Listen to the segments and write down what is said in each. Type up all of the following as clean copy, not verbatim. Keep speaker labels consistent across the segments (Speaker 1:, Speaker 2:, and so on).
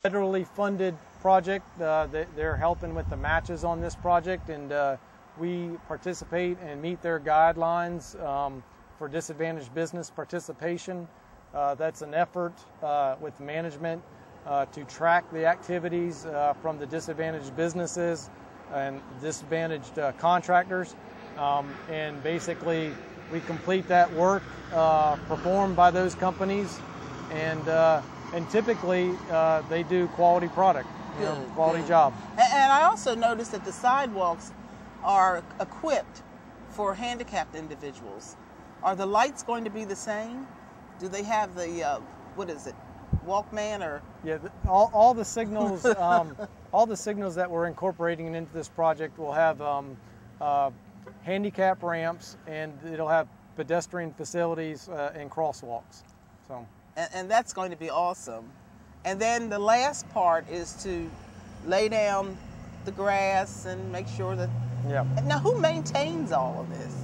Speaker 1: Federally funded project. They're helping with the matches on this project, and we participate and meet their guidelines for disadvantaged business participation. That's an effort with management to track the activities from the disadvantaged businesses and disadvantaged contractors, and basically we complete that work performed by those companies, and typically they do quality product, quality job.
Speaker 2: And I also noticed that the sidewalks are equipped for handicapped individuals. Are the lights going to be the same? Do they have the what is it, Walkman or?
Speaker 1: Yeah, all the signals, all the signals that we're incorporating into this project will have handicap ramps, and it'll have pedestrian facilities and crosswalks. So.
Speaker 2: And that's going to be awesome. And then the last part is to lay down the grass and make sure that.
Speaker 1: Yeah.
Speaker 2: Now, who maintains all of this?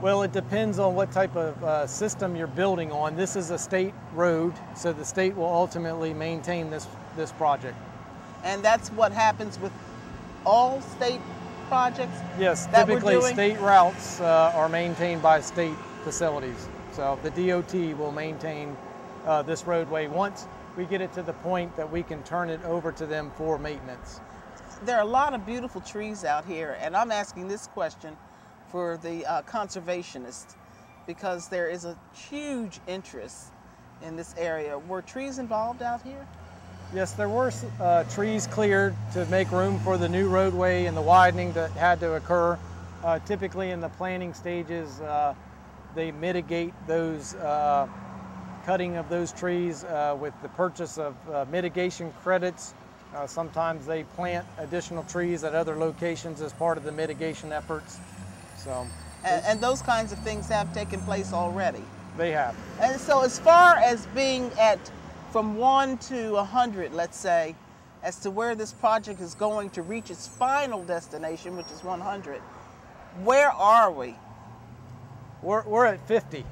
Speaker 1: Well, it depends on what type of system you're building on. This is a state road, so the state will ultimately maintain this project.
Speaker 2: And that's what happens with all state projects?
Speaker 1: Yes, typically state routes are maintained by state facilities. So the DOT will maintain this roadway once we get it to the point that we can turn it over to them for maintenance.
Speaker 2: There are a lot of beautiful trees out here, and I'm asking this question for the conservationists because there is a huge interest in this area. Were trees involved out here?
Speaker 1: Yes, there were trees cleared to make room for the new roadway and the widening that had to occur. Typically in the planning stages, they mitigate those cutting of those trees with the purchase of mitigation credits. Sometimes they plant additional trees at other locations as part of the mitigation efforts. So,
Speaker 2: and those kinds of things have taken place already?
Speaker 1: They have.
Speaker 2: And so as far as being at from 1 to 100, let's say, as to where this project is going to reach its final destination, which is 100, where are we?
Speaker 1: We're at 50.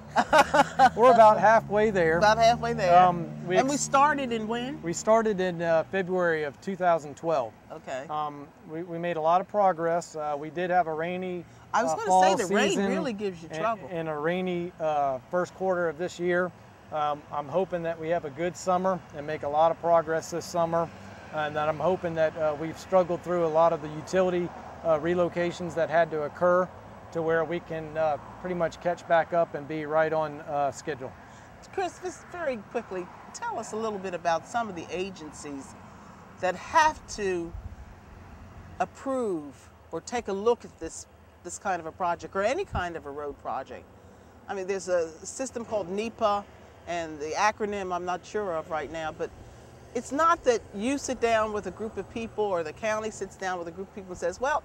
Speaker 1: We're about halfway there.
Speaker 2: About halfway there. And we started in when?
Speaker 1: We started in February of 2012.
Speaker 2: Okay.
Speaker 1: We made a lot of progress. We did have a rainy
Speaker 2: I was going to say the rain really gives you trouble.
Speaker 1: And a rainy first quarter of this year. I'm hoping that we have a good summer and make a lot of progress this summer. And that I'm hoping that we've struggled through a lot of the utility relocations that had to occur to where we can pretty much catch back up and be right on schedule.
Speaker 2: Chris, just very quickly, tell us a little bit about some of the agencies that have to approve or take a look at this kind of a project or any kind of a road project. I mean, there's a system called NEPA, and the acronym I'm not sure of right now, but it's not that you sit down with a group of people or the county sits down with a group of people and says, well,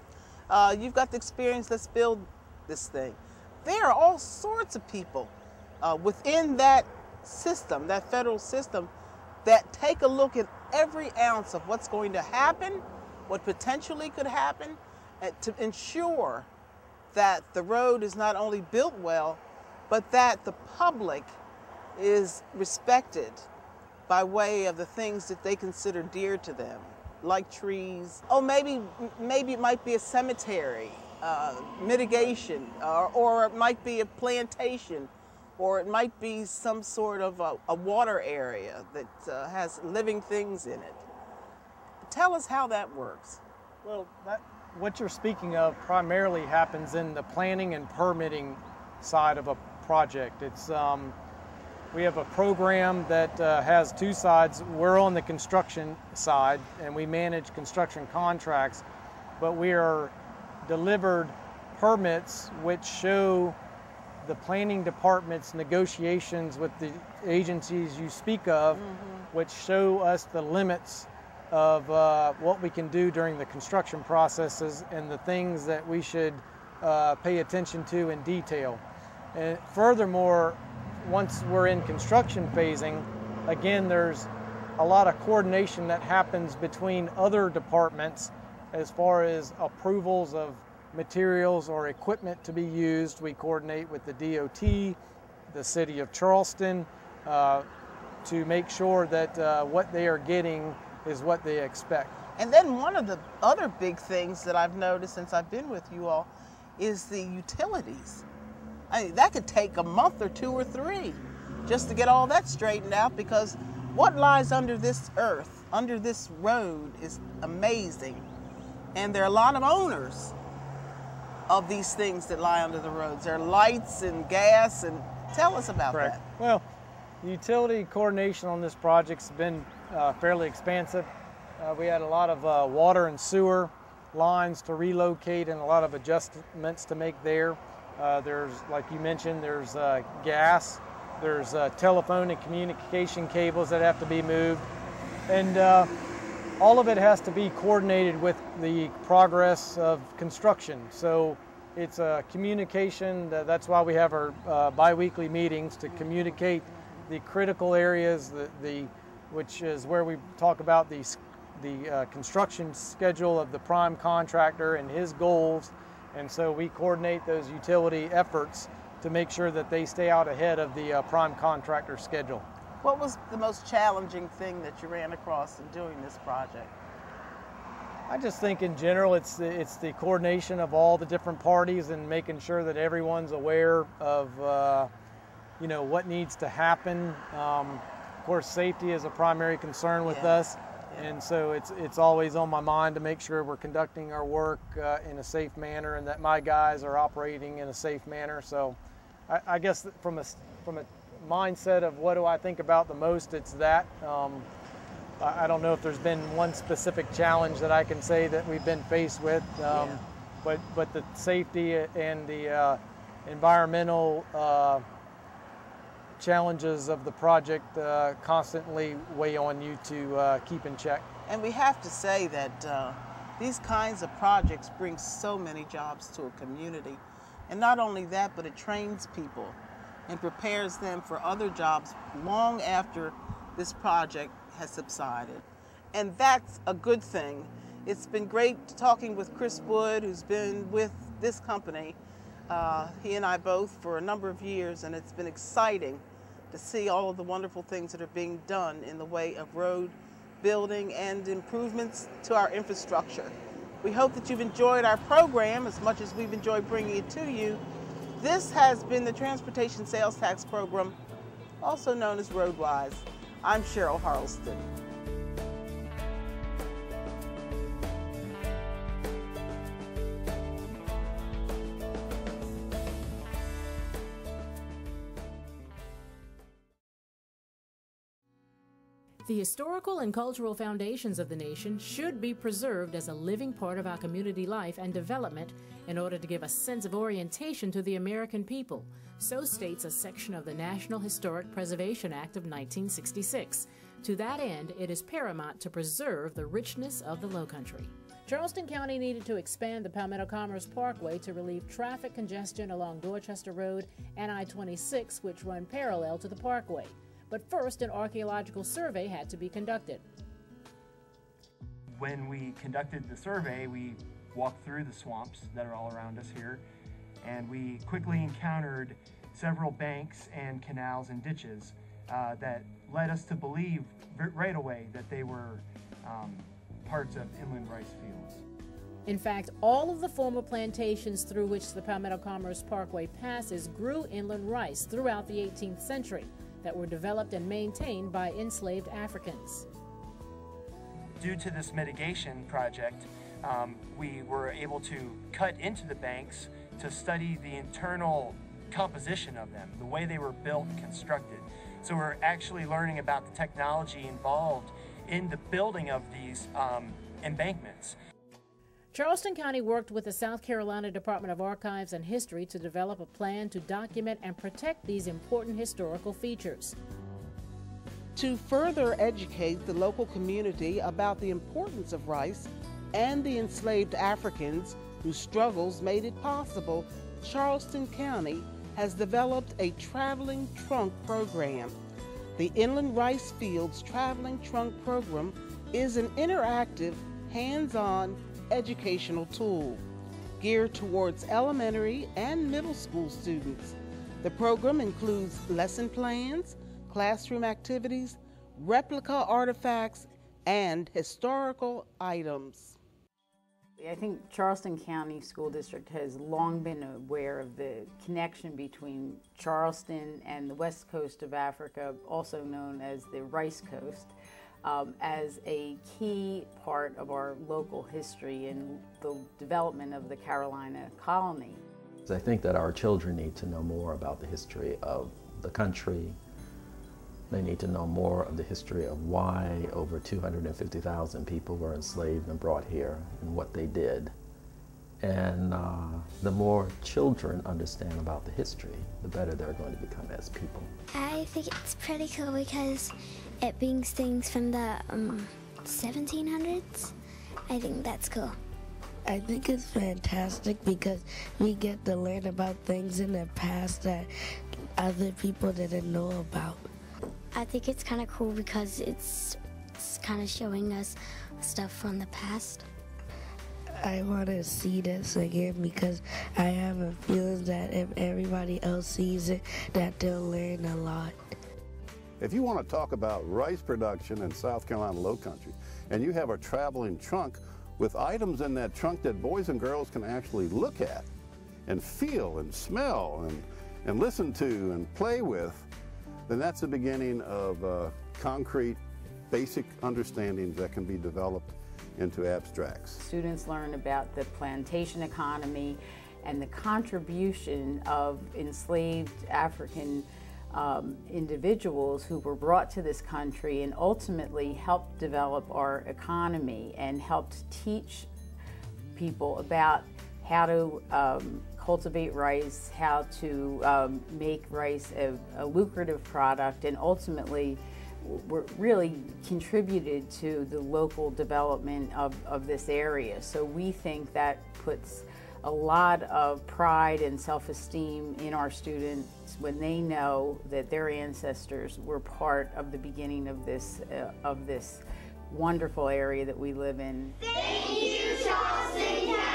Speaker 2: you've got the experience, let's build this thing. There are all sorts of people within that system, that federal system, that take a look at every ounce of what's going to happen, what potentially could happen, to ensure that the road is not only built well, but that the public is respected by way of the things that they consider dear to them, like trees. Oh, maybe it might be a cemetery, mitigation, or it might be a plantation, or it might be some sort of a water area that has living things in it. Tell us how that works.
Speaker 1: Well, what you're speaking of primarily happens in the planning and permitting side of a project. It's we have a program that has two sides. We're on the construction side, and we manage construction contracts, but we are delivered permits which show the planning department's negotiations with the agencies you speak of, which show us the limits of what we can do during the construction processes and the things that we should pay attention to in detail. And furthermore, once we're in construction phasing, again, there's a lot of coordination that happens between other departments as far as approvals of materials or equipment to be used. We coordinate with the DOT, the City of Charleston, to make sure that what they are getting is what they expect.
Speaker 2: And then one of the other big things that I've noticed since I've been with you all is the utilities. I mean, that could take a month or 2 or 3 just to get all that straightened out, because what lies under this earth, under this road, is amazing. And there are a lot of owners of these things that lie under the roads. There are lights and gas, and tell us about
Speaker 1: Correct.
Speaker 2: that.
Speaker 1: Well, the utility coordination on this project's been fairly expansive. We had a lot of water and sewer lines to relocate and a lot of adjustments to make there. There's, like you mentioned, there's gas, there's telephone and communication cables that have to be moved, and all of it has to be coordinated with the progress of construction. So it's a communication, that's why we have our bi-weekly meetings to communicate the critical areas, which is where we talk about the construction schedule of the prime contractor and his goals. And so we coordinate those utility efforts to make sure that they stay out ahead of the prime contractor schedule.
Speaker 2: What was the most challenging thing that you ran across in doing this project?
Speaker 1: I just think in general it's the coordination of all the different parties and making sure that everyone's aware of what needs to happen. Of course, safety is a primary concern with us. And so it's always on my mind to make sure we're conducting our work in a safe manner and that my guys are operating in a safe manner. So I guess from a mindset of what do I think about the most, it's that. I don't know if there's been one specific challenge that I can say that we've been faced with, but the safety and the environmental challenges of the project constantly weigh on you to keep in check.
Speaker 2: And we have to say that these kinds of projects bring so many jobs to a community. And not only that, but it trains people and prepares them for other jobs long after this project has subsided. And that's a good thing. It's been great talking with Chris Wood, who's been with this company, he and I both, for a number of years, and it's been exciting to see all of the wonderful things that are being done in the way of road building and improvements to our infrastructure. We hope that you've enjoyed our program as much as we've enjoyed bringing it to you. This has been the Transportation Sales Tax Program, also known as RoadWise. I'm Cheryl Harleston.
Speaker 3: The historical and cultural foundations of the nation should be preserved as a living part of our community life and development in order to give a sense of orientation to the American people, so states a section of the National Historic Preservation Act of 1966. To that end, it is paramount to preserve the richness of the Lowcountry. Charleston County needed to expand the Palmetto Commerce Parkway to relieve traffic congestion along Dorchester Road and I-26, which run parallel to the parkway. But first, an archaeological survey had to be conducted.
Speaker 4: When we conducted the survey, we walked through the swamps that are all around us here, and we quickly encountered several banks and canals and ditches that led us to believe right away that they were parts of inland rice fields.
Speaker 3: In fact, all of the former plantations through which the Palmetto Commerce Parkway passes grew inland rice throughout the 18th century that were developed and maintained by enslaved Africans.
Speaker 4: Due to this mitigation project, we were able to cut into the banks to study the internal composition of them, the way they were built and constructed. So we're actually learning about the technology involved in the building of these embankments.
Speaker 3: Charleston County worked with the South Carolina Department of Archives and History to develop a plan to document and protect these important historical features.
Speaker 2: To further educate the local community about the importance of rice and the enslaved Africans whose struggles made it possible, Charleston County has developed a traveling trunk program. The Inland Rice Fields Traveling Trunk Program is an interactive, hands-on educational tool geared towards elementary and middle school students. The program includes lesson plans, classroom activities, replica artifacts, and historical items.
Speaker 5: I think Charleston County School District has long been aware of the connection between Charleston and the west coast of Africa, also known as the Rice Coast, as a key part of our local history and the development of the Carolina colony.
Speaker 6: I think that our children need to know more about the history of the country. They need to know more of the history of why over 250,000 people were enslaved and brought here and what they did. And the more children understand about the history, the better they're going to become as people.
Speaker 7: I think it's pretty cool because it brings things from the 1700s. I think that's cool.
Speaker 8: I think it's fantastic because we get to learn about things in the past that other people didn't know about.
Speaker 7: I think it's kind of cool because it's kind of showing us stuff from the past.
Speaker 8: I want to see this again because I have a feeling that if everybody else sees it, that they'll learn a lot.
Speaker 9: If you want to talk about rice production in South Carolina Lowcountry, and you have a traveling trunk with items in that trunk that boys and girls can actually look at and feel and smell and listen to and play with, then that's the beginning of concrete, basic understandings that can be developed into abstracts.
Speaker 5: Students learn about the plantation economy and the contribution of enslaved African individuals who were brought to this country and ultimately helped develop our economy and helped teach people about how to cultivate rice, how to make rice a lucrative product, and ultimately really contributed to the local development of this area. So we think that puts a lot of pride and self-esteem in our students when they know that their ancestors were part of the beginning of this wonderful area that we live in.
Speaker 10: Thank you, Charleston County.